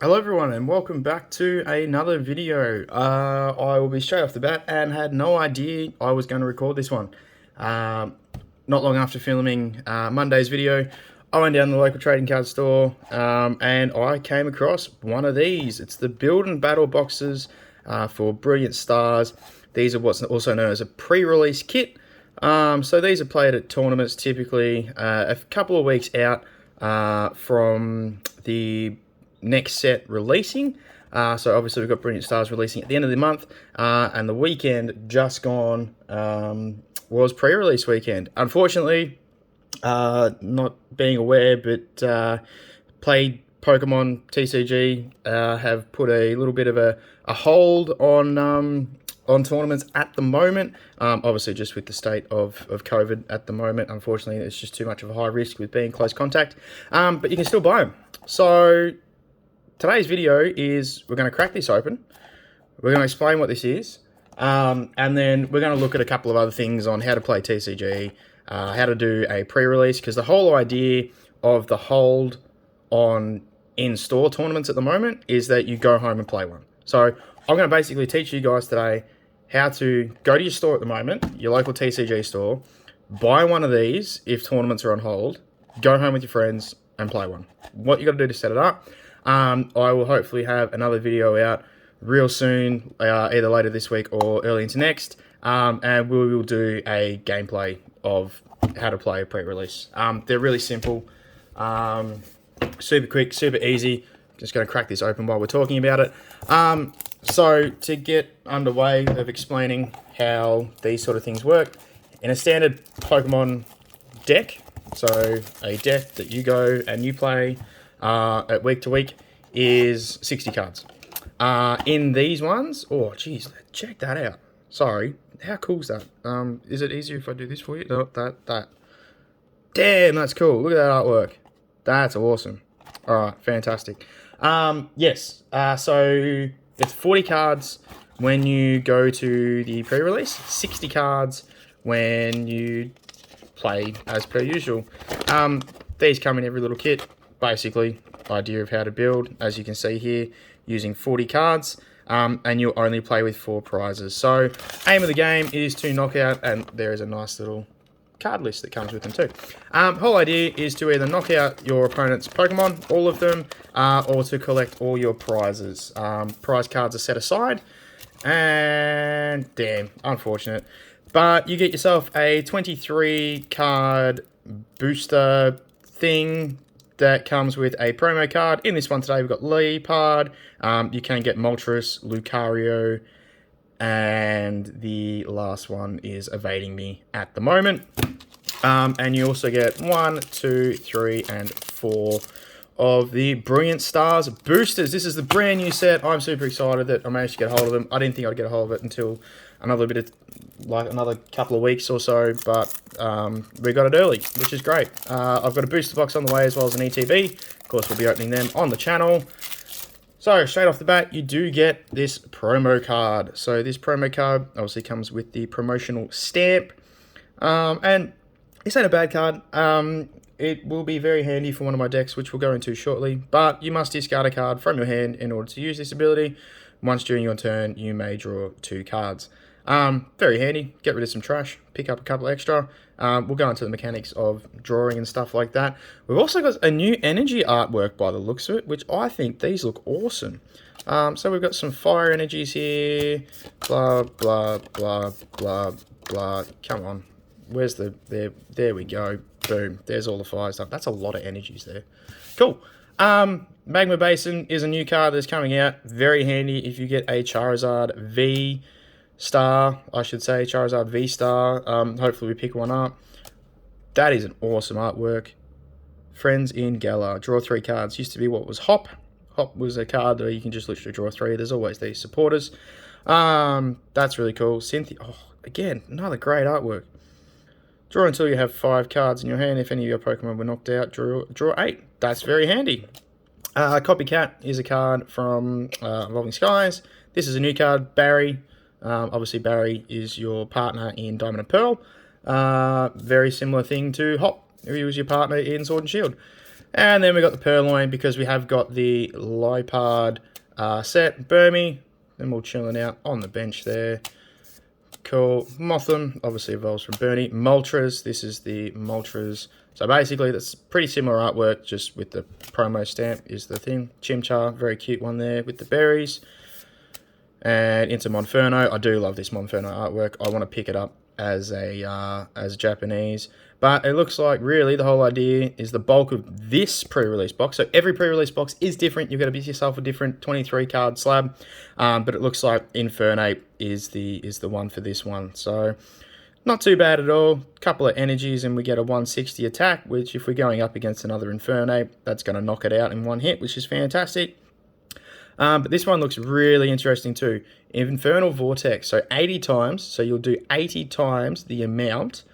Hello everyone and welcome back to another video. I will be straight off the bat and had no idea I was going to record this one. Not long after filming Monday's video, I went down to the local trading card store and I came across one of these. It's the Build and Battle boxes for Brilliant Stars. These are what's also known as a pre-release kit. So these are played at tournaments typically a couple of weeks out from the next set releasing. So obviously we've got Brilliant Stars releasing at the end of the month, and the weekend just gone was pre-release weekend. Unfortunately, not being aware, but played Pokemon TCG have put a little bit of a hold on tournaments at the moment. Obviously just with the state of COVID at the moment, unfortunately it's just too much of a high risk with being close contact, but you can still buy them. So today's video is we're going to crack this open, we're going to explain what this is, and then we're going to look at a couple of other things on how to play TCG, how to do a pre-release, because the whole idea of the hold on in-store tournaments at the moment is that you go home and play one. So I'm going to basically teach you guys today how to go to your store at the moment, your local TCG store, buy one of these if tournaments are on hold, go home with your friends and play one. What you got to do to set it up. I will hopefully have another video out real soon, either later this week or early into next, and we will do a gameplay of how to play a pre-release. They're really simple, super quick, super easy. Just going to crack this open while we're talking about it. So to get underway of explaining how these sort of things work, in a standard Pokemon deck, so a deck that you go and you play at week to week, is 60 cards. In these ones, oh geez, check that out. Sorry, how cool is that? Is it easier if I do this for you? No, that. Damn, that's cool. Look at that artwork. That's awesome. All right, fantastic. Yes. So it's 40 cards when you go to the pre-release, 60 cards when you play as per usual. These come in every little kit. Basically, idea of how to build, as you can see here, using 40 cards, and you'll only play with 4 prizes. So aim of the game is to knock out, and there is a nice little card list that comes with them too. Whole idea is to either knock out your opponent's Pokemon, all of them, or to collect all your prizes. Prize cards are set aside, and damn, unfortunate. But you get yourself a 23 card booster thing that comes with a promo card. In this one today, we've got Leopard. You can get Moltres, Lucario, and the last one is evading me at the moment. And you also get 1, 2, 3, and 4 of the Brilliant Stars boosters. This is the brand new set. I'm super excited that I managed to get a hold of them. I didn't think I'd get a hold of it until another couple of weeks or so, but we got it early, which is great. I've got a booster box on the way as well as an ETB. Of course, we'll be opening them on the channel. So straight off the bat, you do get this promo card. So this promo card obviously comes with the promotional stamp, and this ain't a bad card. It will be very handy for one of my decks, which we'll go into shortly, but you must discard a card from your hand in order to use this ability. Once during your turn, you may draw 2 cards. Very handy. Get rid of some trash, pick up a couple extra. We'll go into the mechanics of drawing and stuff like that. We've also got a new energy artwork by the looks of it, which I think these look awesome. So we've got some fire energies here, blah, blah, blah, blah, blah. Come on. Where's there we go. Boom. There's all the fire stuff. That's a lot of energies there. Cool. Magma Basin is a new card that's coming out. Very handy if you get a Charizard V Star, I should say, Charizard V Star. Hopefully we pick one up. That is an awesome artwork. Friends in Galar. Draw 3 cards. Used to be what was Hop. Hop was a card where you can just literally draw 3. There's always these supporters. That's really cool. Cynthia. Oh, again, another great artwork. Draw until you have 5 cards in your hand. If any of your Pokemon were knocked out, draw 8. That's very handy. Copycat is a card from Evolving Skies. This is a new card, Barry. Obviously, Barry is your partner in Diamond and Pearl. Very similar thing to Hop, who was your partner in Sword and Shield. And then we got the Purloin because we have got the Lipard set. Burmy, them all chilling out on the bench there. Cool. Motham obviously evolves from Bernie. Moltres, this is the Moltres. So basically that's pretty similar artwork, just with the promo stamp is the thing. Chimchar, very cute one there with the berries. And into Monferno. I do love this Monferno artwork. I want to pick it up as Japanese. But it looks like really the whole idea is the bulk of this pre-release box. So every pre-release box is different. You've got to pick yourself a different 23 card slab. But it looks like Infernape is the one for this one. So not too bad at all. Couple of energies and we get a 160 attack, which if we're going up against another Infernape, that's going to knock it out in one hit, which is fantastic. But this one looks really interesting too. Infernal Vortex, so 80 times. So you'll do 80 times the amount.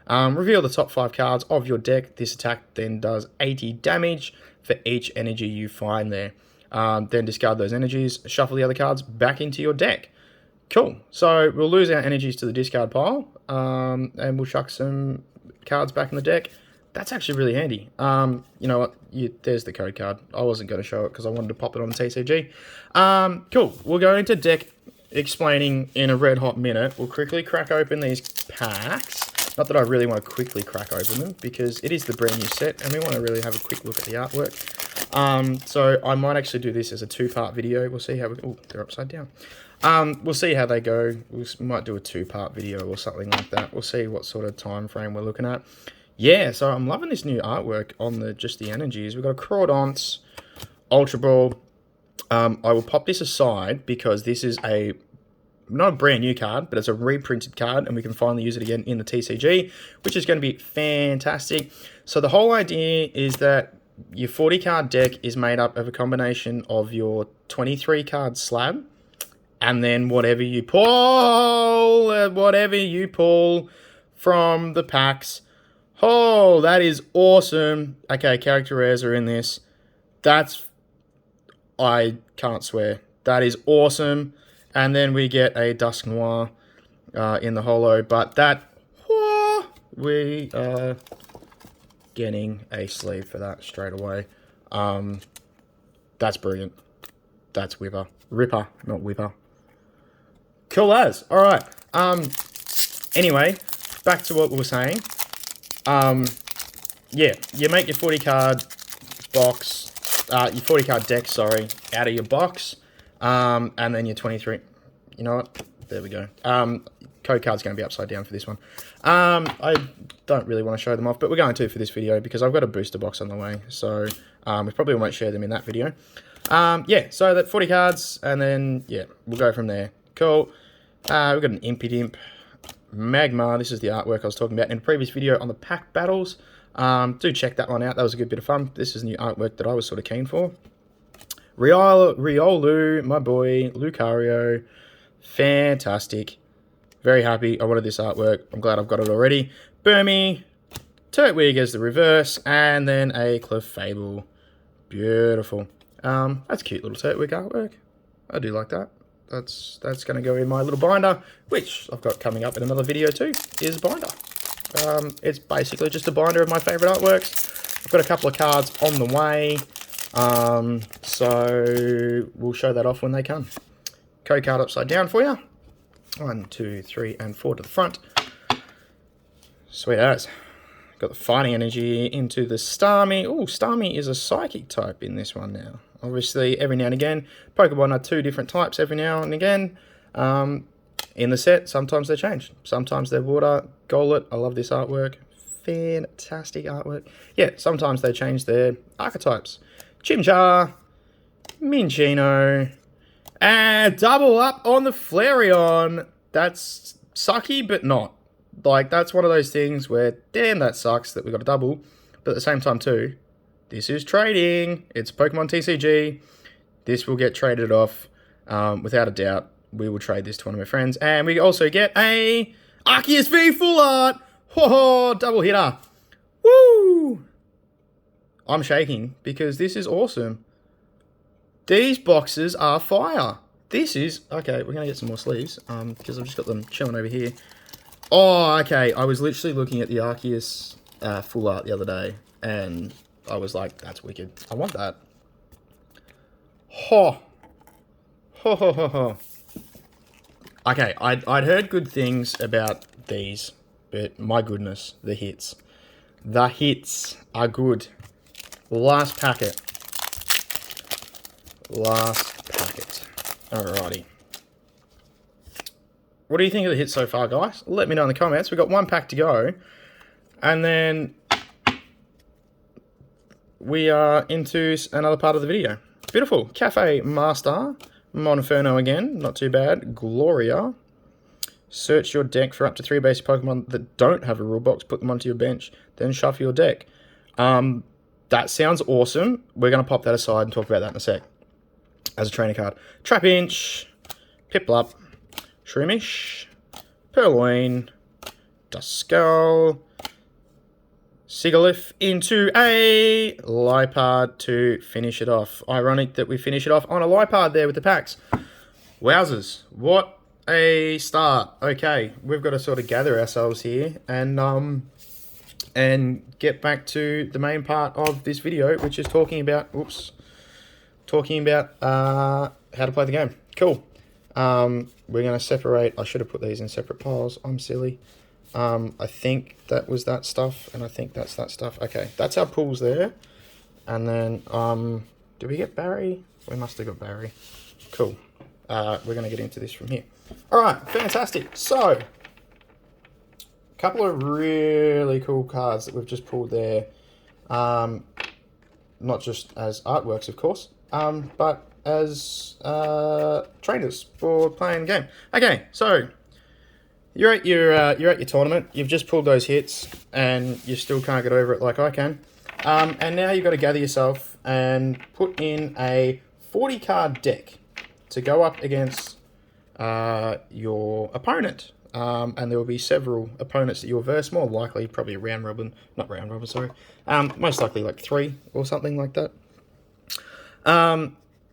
Reveal the top 5 cards of your deck. This attack then does 80 damage for each energy you find there. Then discard those energies, shuffle the other cards back into your deck. Cool. So we'll lose our energies to the discard pile, and we'll chuck some cards back in the deck. That's actually really handy. You know what? There's the code card. I wasn't going to show it because I wanted to pop it on the TCG. Cool. We'll go into deck explaining in a red hot minute. We'll quickly crack open these packs. Not that I really want to quickly crack open them because it is the brand new set and we want to really have a quick look at the artwork. So I might actually do this as a 2-part video. We'll see how we... Oh, they're upside down. We'll see how they go. We might do a 2-part video or something like that. We'll see what sort of time frame we're looking at. Yeah, so I'm loving this new artwork on just the energies. We've got a Crawdonce, Ultra Ball. I will pop this aside because this is not a brand new card, but it's a reprinted card, and we can finally use it again in the TCG, which is going to be fantastic. So the whole idea is that your 40 card deck is made up of a combination of your 23 card slab, and then whatever you pull from the packs. Oh, that is awesome. Okay, character rares are in this. I can't swear. That is awesome. And then we get a Dusk Noir in the holo. But we are getting a sleeve for that straight away. That's brilliant. That's Whipper. Ripper, not Whipper. Cool as. All right. Anyway, back to what we were saying. Yeah, you make your 40 card box, your 40 card deck, sorry, out of your box. And then your 23, you know what, there we go. Code card's going to be upside down for this one. I don't really want to show them off, but we're going to for this video because I've got a booster box on the way, so we probably won't share them in that video. Yeah, so that 40 cards, and then, yeah, we'll go from there. Cool. We've got an Impidimp Magma. This is the artwork I was talking about in a previous video on the pack battles. Do check that one out. That was a good bit of fun. This is new artwork that I was sort of keen for. Riolu, my boy, Lucario, fantastic. Very happy. I wanted this artwork. I'm glad I've got it already. Burmy, Turtwig as the reverse, and then a Clefable. Beautiful. That's cute little Turtwig artwork. I do like that. That's going to go in my little binder, which I've got coming up in another video too, is a binder. It's basically just a binder of my favourite artworks. I've got a couple of cards on the way. So we'll show that off when they come. Code card upside down for you. 1, 2, 3, and 4 to the front. Sweet as. Got the fighting energy into the Starmie. Oh, Starmie is a psychic type in this one now. Obviously, every now and again, Pokemon are 2 different types every now and again. In the set, sometimes they change. Sometimes they're water. Golett, I love this artwork. Fantastic artwork. Yeah, sometimes they change their archetypes. Chimchar, Minccino, and double up on the Flareon. That's sucky, but not. Like, that's one of those things where, damn, that sucks that we got a double. But at the same time, too, this is trading. It's Pokemon TCG. This will get traded off. Without a doubt, we will trade this to one of my friends. And we also get a Arceus V Full Art. Whoa, double hitter. Woo! I'm shaking because this is awesome. These boxes are fire. This is... Okay, we're going to get some more sleeves because I've just got them chilling over here. Oh, okay. I was literally looking at the Arceus Full Art the other day, and I was like, that's wicked. I want that. Ho. Ho, ho, ho, ho. Okay, I'd heard good things about these, but my goodness, the hits. The hits are good. Last packet. Last packet. Alrighty. What do you think of the hits so far, guys? Let me know in the comments. We've got one pack to go. And then we are into another part of the video. Beautiful. Cafe Master. Monferno again. Not too bad. Gloria. Search your deck for up to 3 basic Pokemon that don't have a rule box. Put them onto your bench. Then shuffle your deck. That sounds awesome. We're going to pop that aside and talk about that in a sec. As a trainer card. Trapinch. Piplup. Shroomish. Purloin. Duskull. Sigalith into a Lipard to finish it off. Ironic that we finish it off on a Lipard there with the packs. Wowzers. What a start. Okay, we've got to sort of gather ourselves here and get back to the main part of this video, which is talking about how to play the game. Cool. We're going to separate. I should have put these in separate piles. I'm silly. I think that was that stuff, and I think that's that stuff. Okay, that's our pools there. And then, did we get Barry? We must have got Barry. Cool. We're going to get into this from here. All right, fantastic. So, a couple of really cool cards that we've just pulled there. Not just as artworks, of course, but as trainers for playing the game. Okay, so you're at your tournament. You've just pulled those hits, and you still can't get over it like I can. And now you've got to gather yourself and put in a 40-card deck to go up against your opponent. And there will be several opponents that you'll verse. More likely, probably a round robin. Not round robin, sorry. Most likely like 3 or something like that.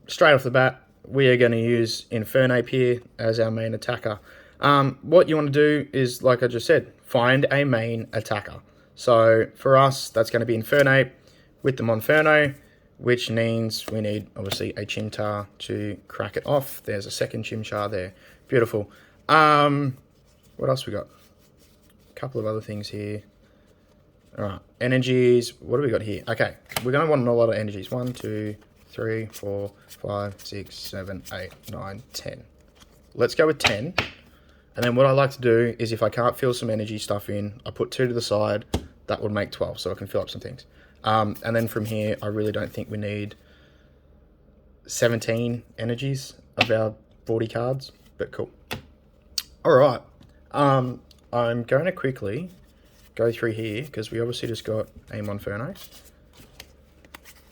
Straight off the bat, we are going to use Infernape here as our main attacker. What you want to do is, like I just said, find a main attacker. So for us, that's going to be Infernape with the Monferno, which means we need, obviously, a Chimchar to crack it off. There's a second Chimchar there. Beautiful. What else we got? A couple of other things here. All right, energies. What do we got here? Okay, we're going to want a lot of energies. 1, 2, 3, 4, 5, 6, 7, 8, 9, 10. Let's go with 10. And then what I like to do is if I can't fill some energy stuff in, I put 2 to the side. That would make 12, so I can fill up some things. And then from here, I really don't think we need 17 energies of our 40 cards, but cool. All right. I'm going to quickly go through here because we obviously just got a Monferno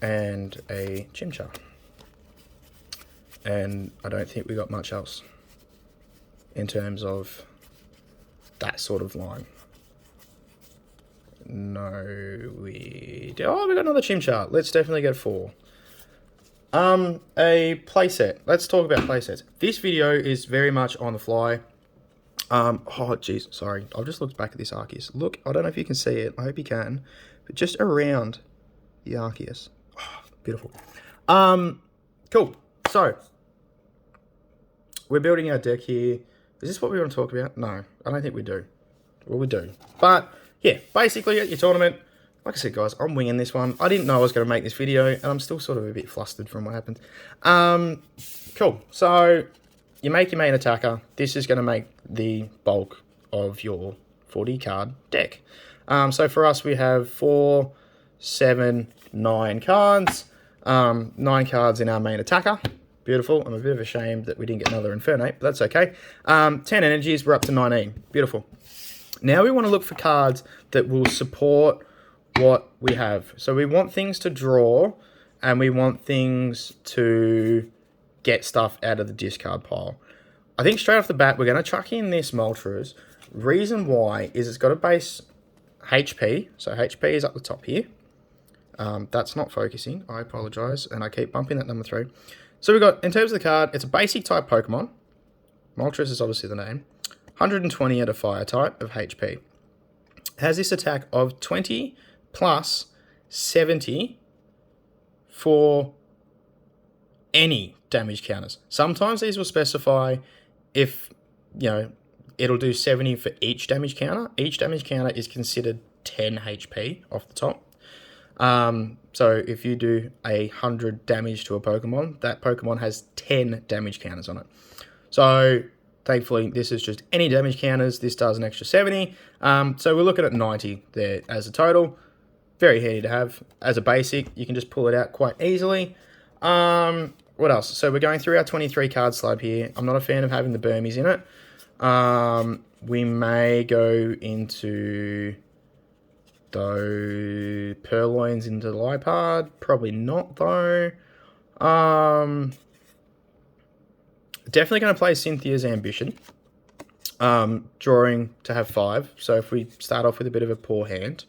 and a Chimchar. And I don't think we got much else in terms of that sort of line. No, we do. Oh, we got another Chimchar. Let's definitely get 4. A playset. Let's talk about playsets. This video is very much on the fly. Oh, jeez, sorry. I've just looked back at this Arceus. Look, I don't know if you can see it. I hope you can. But just around the Arceus. Oh, beautiful. Cool. So, we're building our deck here. Is this what we want to talk about? No, I don't think we do. Well, we do. But, yeah, basically at your tournament, like I said, guys, I'm winging this one. I didn't know I was going to make this video, and I'm still sort of a bit flustered from what happened. Cool. So, you make your main attacker. This is going to make the bulk of your 40-card deck. So for us, we have 4, 7, 9 cards. 9 cards in our main attacker. Beautiful. I'm a bit of ashamed that we didn't get another Infernape, but that's okay. 10 energies, we're up to 19. Beautiful. Now we want to look for cards that will support what we have. So we want things to draw, and we want things to get stuff out of the discard pile. I think straight off the bat, we're going to chuck in this Moltres. Reason why is it's got a base HP. So HP is up the top here. That's not focusing. I apologize. And I keep bumping that number 3. So we've got, in terms of the card, it's a basic type Pokemon. Moltres is obviously the name. 120 at a fire type of HP. Has this attack of 20 plus 70 for any damage counters. Sometimes these will specify if, it'll do 70 for each damage counter. Each damage counter is considered 10 HP off the top. So if you do 100 damage to a Pokemon, that Pokemon has 10 damage counters on it. So thankfully, this is just any damage counters. This does an extra 70. So we're looking at 90 there as a total. Very handy to have. As a basic, you can just pull it out quite easily. What else? So we're going through our 23 card slab here. I'm not a fan of having the Burmies in it. We may go into those Purloins into the Lipard. Probably not, though. Definitely going to play Cynthia's Ambition. Drawing to have 5. So if we start off with a bit of a poor hand.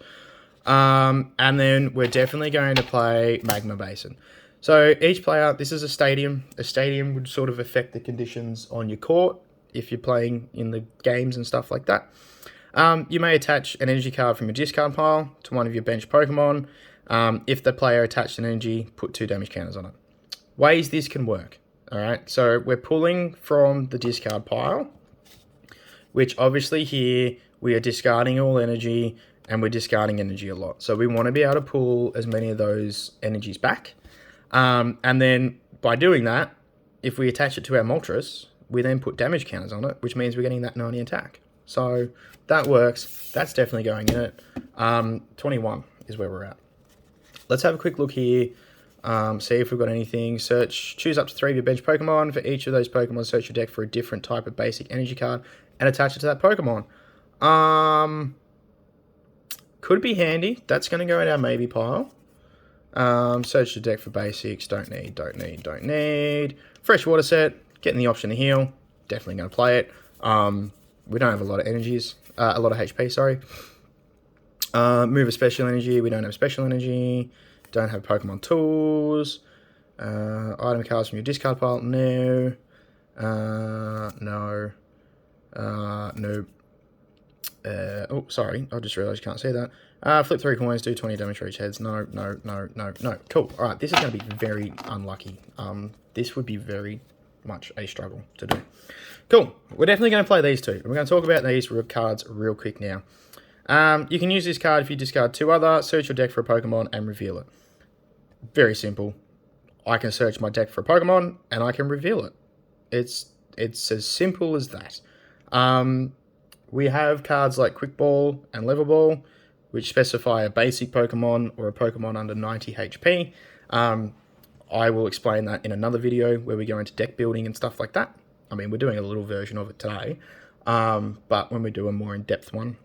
And then we're definitely going to play Magma Basin. So each player, this is a stadium. A stadium would sort of affect the conditions on your court if you're playing in the games and stuff like that. You may attach an energy card from your discard pile to one of your bench Pokemon. If the player attached an energy, put 2 damage counters on it. Ways this can work. All right, so we're pulling from the discard pile, which obviously here we are discarding all energy and we're discarding energy a lot. So we want to be able to pull as many of those energies back. And then by doing that, if we attach it to our Moltres, we then put damage counters on it, which means we're getting that 90 attack. So that works. That's definitely going in it. 21 is where we're at. Let's have a quick look here. See if we've got anything. Choose up to 3 of your bench Pokemon. For each of those Pokemon, search your deck for a different type of basic energy card and attach it to that Pokemon. Could be handy. That's going to go in our maybe pile. Search the deck for basics. Don't need. Freshwater set. Getting the option to heal. Definitely going to play it. We don't have a lot of energies. A lot of HP, sorry. Move a special energy. We don't have special energy. Don't have Pokemon tools. Item cards from your discard pile. No. No. Nope. Oh, sorry. I just realised you can't see that. Flip 3 coins, do 20 damage for each heads. No. Cool. Alright, this is going to be very unlucky. This would be very much a struggle to do. Cool. We're definitely going to play these two. We're going to talk about these cards real quick now. You can use this card if you discard 2 other, search your deck for a Pokemon, and reveal it. Very simple. I can search my deck for a Pokemon, and I can reveal it. It's as simple as that. We have cards like Quick Ball and Level Ball, which specify a basic Pokemon or a Pokemon under 90 HP. I will explain that in another video where we go into deck building and stuff like that. I mean, we're doing a little version of it today, but when we do a more in-depth one,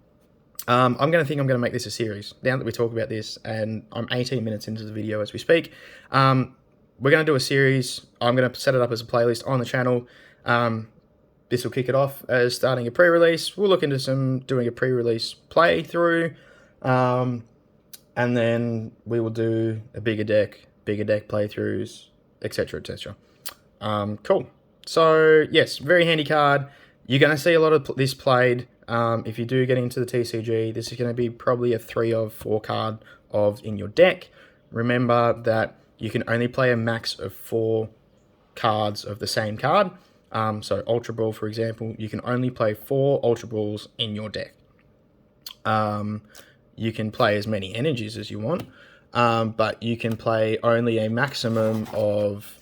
I'm going to make this a series now that we talk about this, and I'm 18 minutes into the video as we speak. We're going to do a series. I'm going to set it up as a playlist on the channel. This will kick it off as starting a pre-release. We'll look into doing a pre-release playthrough, and then we will do a bigger deck playthroughs, etc., etc. Cool. So yes, very handy card. You're going to see a lot of this played. If you do get into the TCG, this is going to be probably a 3 of 4 card in your deck. Remember that you can only play a max of 4 cards of the same card. So Ultra Ball, for example, you can only play 4 Ultra Balls in your deck. You can play as many energies as you want, but you can play only a maximum of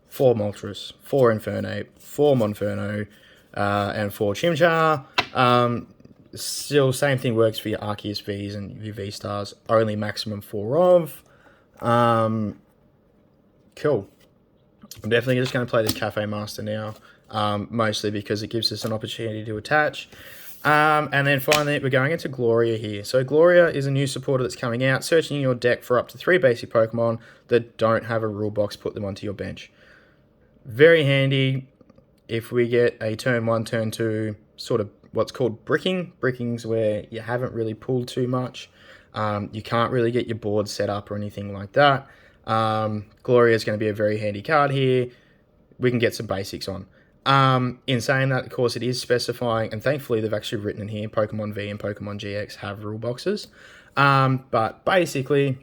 4 Moltres, 4 Infernape, 4 Monferno, and 4 Chimchar. Still, same thing works for your Arceus Vs and your V-Stars, only maximum 4 of. Cool. I'm definitely just going to play this Cafe Master now, mostly because it gives us an opportunity to attach. And then finally, we're going into Gloria here. So Gloria is a new supporter that's coming out. Searching your deck for up to 3 basic Pokemon that don't have a rule box, put them onto your bench. Very handy if we get a turn 1, turn 2, sort of what's called bricking. Bricking's where you haven't really pulled too much. You can't really get your board set up or anything like that. Gloria is going to be a very handy card here. We can get some basics on. In saying that, of course, it is specifying, and thankfully they've actually written in here, Pokemon V and Pokemon GX have rule boxes. But basically,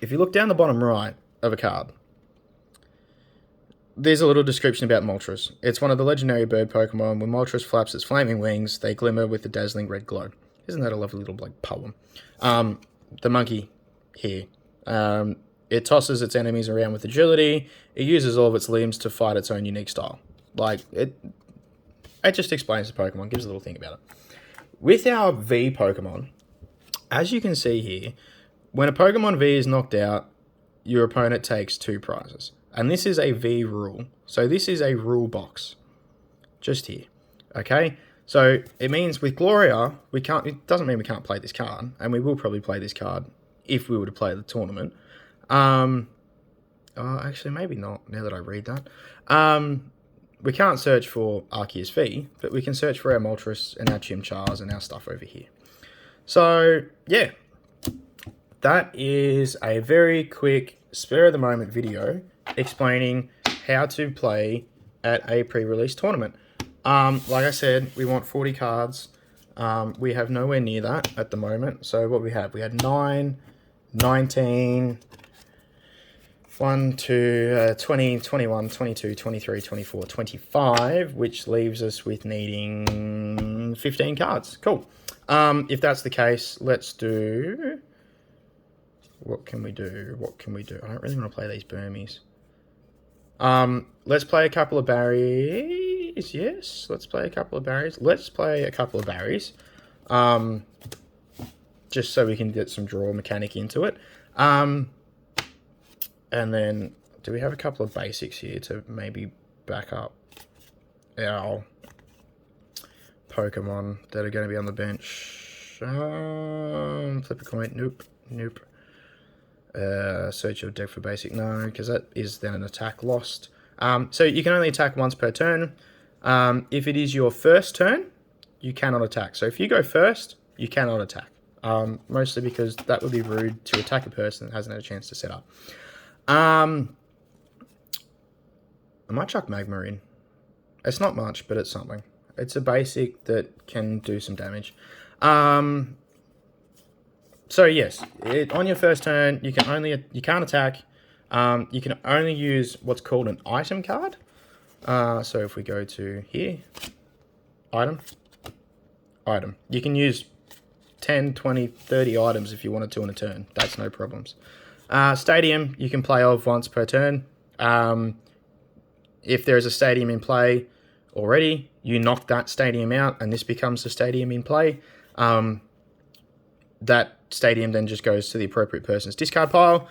if you look down the bottom right of a card, there's a little description about Moltres. It's one of the legendary bird Pokemon. When Moltres flaps its flaming wings, they glimmer with a dazzling red glow. Isn't that a lovely little like poem? The monkey here. It tosses its enemies around with agility. It uses all of its limbs to fight its own unique style. Like, it just explains the Pokemon, gives a little thing about it. With our V Pokemon, as you can see here, when a Pokemon V is knocked out, your opponent takes 2 prizes. And this is a V rule. So this is a rule box. Just here. Okay? So it means with Gloria, it doesn't mean we can't play this card. And we will probably play this card if we were to play the tournament. Actually, maybe not, now that I read that. We can't search for Arceus V, but we can search for our Moltres and our Chimchars and our stuff over here. So, yeah. That is a very quick, spur-of-the-moment video explaining how to play at a pre-release tournament. Like I said, we want 40 cards. We have nowhere near that at the moment. So what we had 9, 19, 1, 2, 20, 21, 22, 23, 24, 25, which leaves us with needing 15 cards. Cool. If that's the case, let's do... What can we do? I don't really want to play these Burmies. Let's play a couple of Barries. Yes, let's play a couple of Barries. Just so we can get some draw mechanic into it. And then, do we have a couple of basics here to maybe back up our Pokemon that are going to be on the bench? Flip a coin. Nope. Search your deck for basic. No, because that is then an attack lost. So you can only attack once per turn. If it is your first turn, you cannot attack. So if you go first, you cannot attack. Mostly because that would be rude to attack a person that hasn't had a chance to set up. I might chuck Magma in. It's not much, but it's something. It's a basic that can do some damage. So yes, on your first turn, you can't attack. You can only use what's called an item card. So if we go to here, item. You can use 10, 20, 30 items if you wanted to in a turn. That's no problems. Stadium, you can play of once per turn. If there's a stadium in play already, you knock that stadium out and this becomes the stadium in play. That stadium then just goes to the appropriate person's discard pile.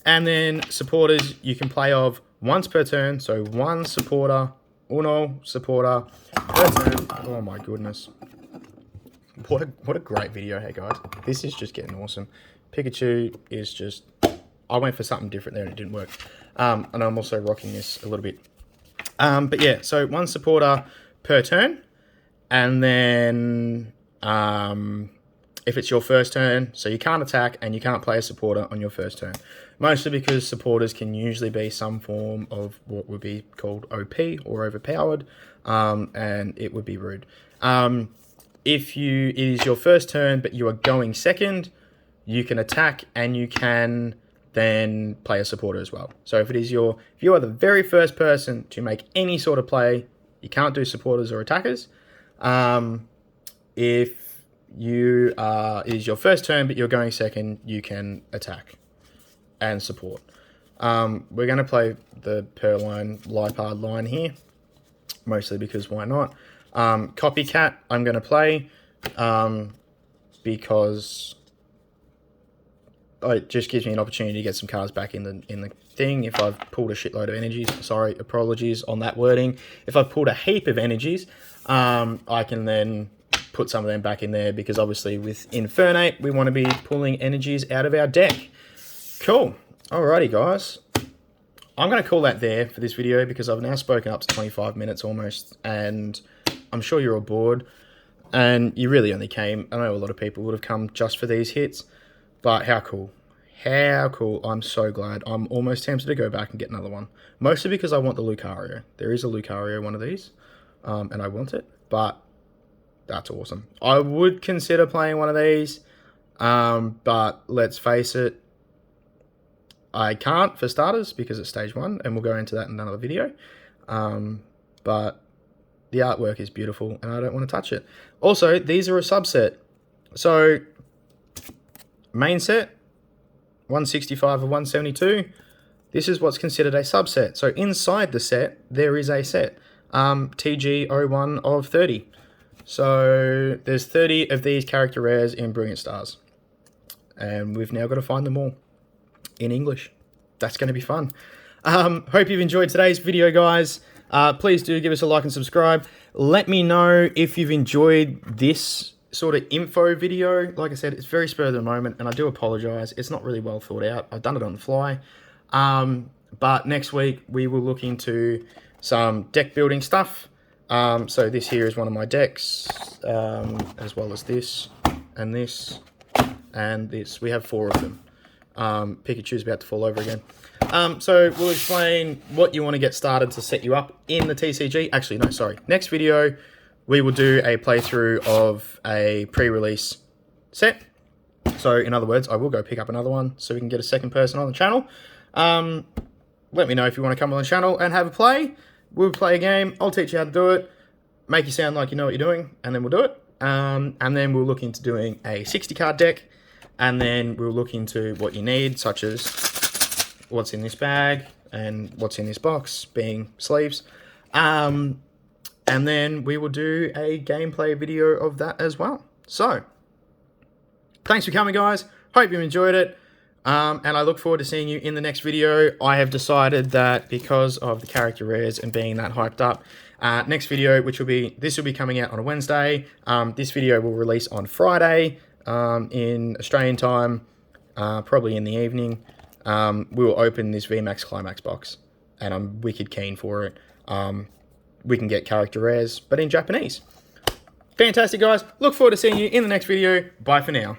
And then supporters, you can play of once per turn. So one supporter, uno supporter per turn. Oh my goodness. What a great video, hey guys. This is just getting awesome. Pikachu is just... I went for something different there and it didn't work. And I'm also rocking this a little bit. But yeah, so one supporter per turn. And then... if it's your first turn, so you can't attack and you can't play a supporter on your first turn. Mostly because supporters can usually be some form of what would be called OP or overpowered, and it would be rude. If it is your first turn but you are going second, you can attack and you can then play a supporter as well. So if you are the very first person to make any sort of play, you can't do supporters or attackers. If it is your first turn but you're going second, you can attack and support. We're going to play the Purrloin Liepard line here, mostly because why not? Copycat I'm going to play because it just gives me an opportunity to get some cards back in the thing. If I've pulled a shitload of energies, sorry, apologies on that wording. If I've pulled a heap of energies, I can then put some of them back in there, because obviously with Infernape, we want to be pulling energies out of our deck. Cool. Alrighty, guys. I'm going to call that there for this video, because I've now spoken up to 25 minutes almost, and I'm sure you're all bored, and you really only came. I know a lot of people would have come just for these hits, but how cool. How cool. I'm so glad. I'm almost tempted to go back and get another one. Mostly because I want the Lucario. There is a Lucario one of these, and I want it, but that's awesome. I would consider playing one of these, but let's face it, I can't for starters because it's stage 1, and we'll go into that in another video. But the artwork is beautiful, and I don't want to touch it. Also, these are a subset. So, main set, 165 of 172. This is what's considered a subset. So, inside the set, there is a set. TG01 of 30. So, there's 30 of these character rares in Brilliant Stars. And we've now got to find them all in English. That's going to be fun. Hope you've enjoyed today's video, guys. Please do give us a like and subscribe. Let me know if you've enjoyed this sort of info video. Like I said, it's very spur of the moment, and I do apologize. It's not really well thought out. I've done it on the fly. But next week, we will look into some deck building stuff. So this here is one of my decks, as well as this, and this, and this. We have 4 of them. Pikachu's about to fall over again. So we'll explain what you want to get started to set you up in the TCG. Actually, no, sorry. Next video, we will do a playthrough of a pre-release set. So, in other words, I will go pick up another one so we can get a second person on the channel. Let me know if you want to come on the channel and have a play. We'll play a game. I'll teach you how to do it. Make you sound like you know what you're doing, and then we'll do it. And then we'll look into doing a 60-card deck. And then we'll look into what you need, such as what's in this bag and what's in this box, being sleeves. And then we will do a gameplay video of that as well. So, thanks for coming, guys. Hope you enjoyed it. And I look forward to seeing you in the next video. I have decided that because of the character rares and being that hyped up, next video, this will be coming out on a Wednesday. This video will release on Friday. In Australian time, probably in the evening, we will open this VMAX Climax box, and I'm wicked keen for it. We can get character rares, but in Japanese. Fantastic, guys. Look forward to seeing you in the next video. Bye for now.